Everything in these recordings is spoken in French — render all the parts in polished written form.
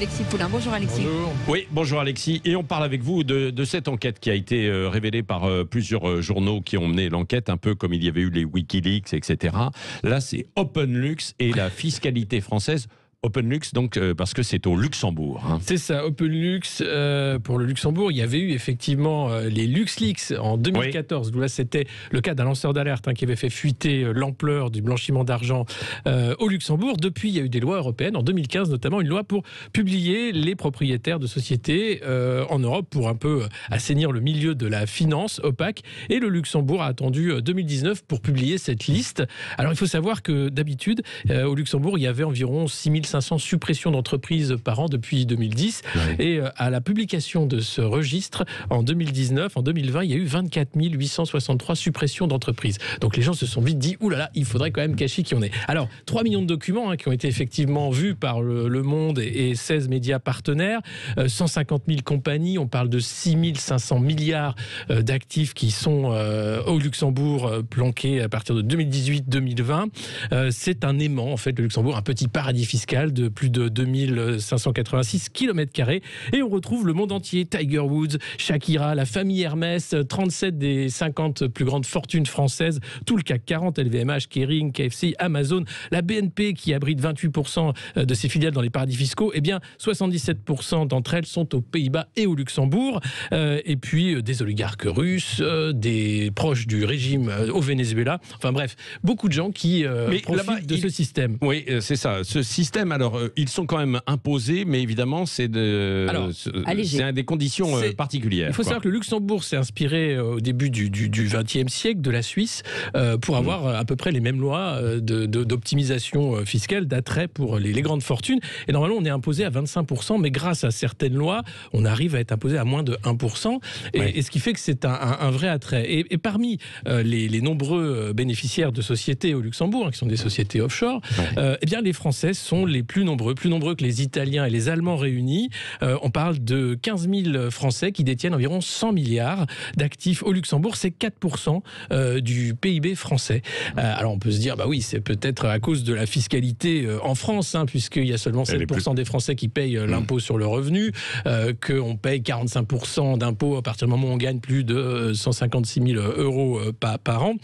Alexis Poulain. Bonjour Alexis. Bonjour. Oui, bonjour Alexis. Et on parle avec vous de cette enquête qui a été révélée par plusieurs journaux qui ont mené l'enquête, un peu comme il y avait eu les Wikileaks, etc. Là, c'est OpenLux et la fiscalité française. OpenLux, donc, parce que c'est au Luxembourg. Hein. C'est ça, OpenLux, pour le Luxembourg, il y avait eu effectivement les LuxLeaks en 2014, où là c'était le cas d'un lanceur d'alerte qui avait fait fuiter l'ampleur du blanchiment d'argent au Luxembourg. Depuis, il y a eu des lois européennes, en 2015 notamment, une loi pour publier les propriétaires de sociétés en Europe pour un peu assainir le milieu de la finance opaque. Et le Luxembourg a attendu 2019 pour publier cette liste. Alors il faut savoir que d'habitude, au Luxembourg, il y avait environ 6500 suppressions d'entreprises par an depuis 2010. Oui. Et à la publication de ce registre, en 2019, en 2020, il y a eu 24 863 suppressions d'entreprises. Donc les gens se sont vite dit, oulala, il faudrait quand même cacher qui on est. Alors, 3 millions de documents qui ont été effectivement vus par Le Monde et 16 médias partenaires, 150 000 compagnies, on parle de 6 500 milliards d'actifs qui sont au Luxembourg planqués à partir de 2018-2020. C'est un aimant, en fait, le Luxembourg, un petit paradis fiscal de plus de 2586 km². Et on retrouve le monde entier, Tiger Woods, Shakira, la famille Hermès, 37 des 50 plus grandes fortunes françaises, tout le CAC 40, LVMH, Kering, KFC, Amazon, la BNP qui abrite 28% de ses filiales dans les paradis fiscaux. Eh bien, 77% d'entre elles sont aux Pays-Bas et au Luxembourg. Et puis, des oligarques russes, des proches du régime au Venezuela. Enfin bref, beaucoup de gens qui profitent de ce système. Oui, c'est ça. Ce système, alors, ils sont quand même imposés, mais évidemment, c'est des conditions particulières. Il faut savoir que le Luxembourg s'est inspiré au début du XXe siècle de la Suisse pour avoir à peu près les mêmes lois d'optimisation fiscale, d'attrait pour les grandes fortunes. Et normalement, on est imposé à 25%, mais grâce à certaines lois, on arrive à être imposé à moins de 1%. Et ce qui fait que c'est un vrai attrait. Et parmi les nombreux bénéficiaires de sociétés au Luxembourg, qui sont des sociétés offshore, eh bien, les Français sont les plus nombreux que les Italiens et les Allemands réunis. On parle de 15 000 Français qui détiennent environ 100 milliards d'actifs au Luxembourg. C'est 4% du PIB français. Alors on peut se dire, bah oui, c'est peut-être à cause de la fiscalité en France, puisqu'il y a seulement 7% des Français qui payent l'impôt sur le revenu, qu'on paye 45% d'impôts à partir du moment où on gagne plus de 156 000 euros par an.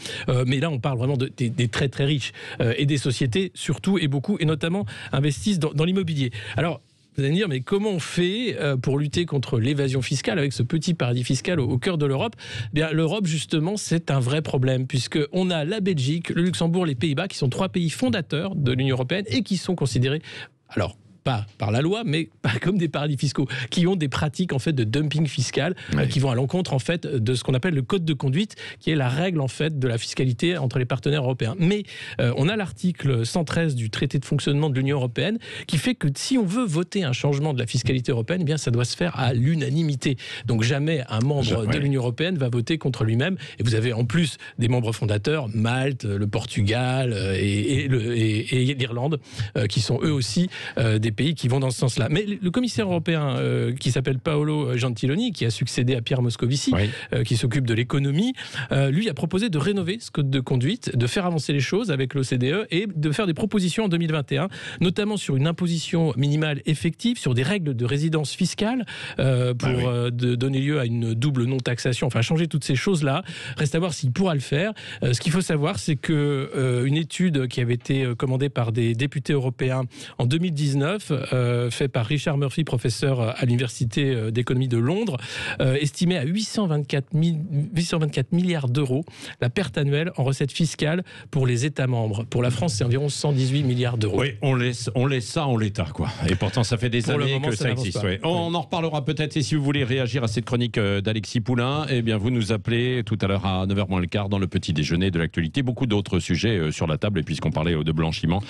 Mais là, on parle vraiment des très très riches et des sociétés surtout et beaucoup, et notamment investissent dans l'immobilier. Alors, vous allez me dire, mais comment on fait pour lutter contre l'évasion fiscale avec ce petit paradis fiscal au cœur de l'Europe ? Bien, l'Europe, justement, c'est un vrai problème, puisqu'on a la Belgique, le Luxembourg, les Pays-Bas, qui sont 3 pays fondateurs de l'Union européenne et qui sont considérés... Alors, pas par la loi, mais pas comme des paradis fiscaux, qui ont des pratiques en fait de dumping fiscal, qui vont à l'encontre en fait de ce qu'on appelle le code de conduite, qui est la règle en fait de la fiscalité entre les partenaires européens. Mais on a l'article 113 du traité de fonctionnement de l'Union européenne qui fait que si on veut voter un changement de la fiscalité européenne, eh bien ça doit se faire à l'unanimité. Donc jamais un membre de l'Union européenne va voter contre lui-même. Et vous avez en plus des membres fondateurs, Malte, le Portugal et l'Irlande, qui sont eux aussi des pays qui vont dans ce sens-là. Mais le commissaire européen qui s'appelle Paolo Gentiloni, qui a succédé à Pierre Moscovici, qui s'occupe de l'économie, lui a proposé de rénover ce code de conduite, de faire avancer les choses avec l'OCDE et de faire des propositions en 2021, notamment sur une imposition minimale effective, sur des règles de résidence fiscale pour donner lieu à une double non-taxation, enfin changer toutes ces choses-là. Reste à voir s'il pourra le faire. Ce qu'il faut savoir, c'est qu'une étude qui avait été commandée par des députés européens en 2019, fait par Richard Murphy, professeur à l'Université d'économie de Londres, estimait à 824 milliards d'euros la perte annuelle en recettes fiscales pour les États membres. Pour la France, c'est environ 118 milliards d'euros. Oui, on laisse ça en l'état, quoi. Et pourtant, ça fait des années que ça existe. On en reparlera peut-être. Et si vous voulez réagir à cette chronique d'Alexis Poulain, eh bien, vous nous appelez tout à l'heure à 9h moins le quart dans le petit déjeuner de l'actualité. Beaucoup d'autres sujets sur la table, et puisqu'on parlait de blanchiment.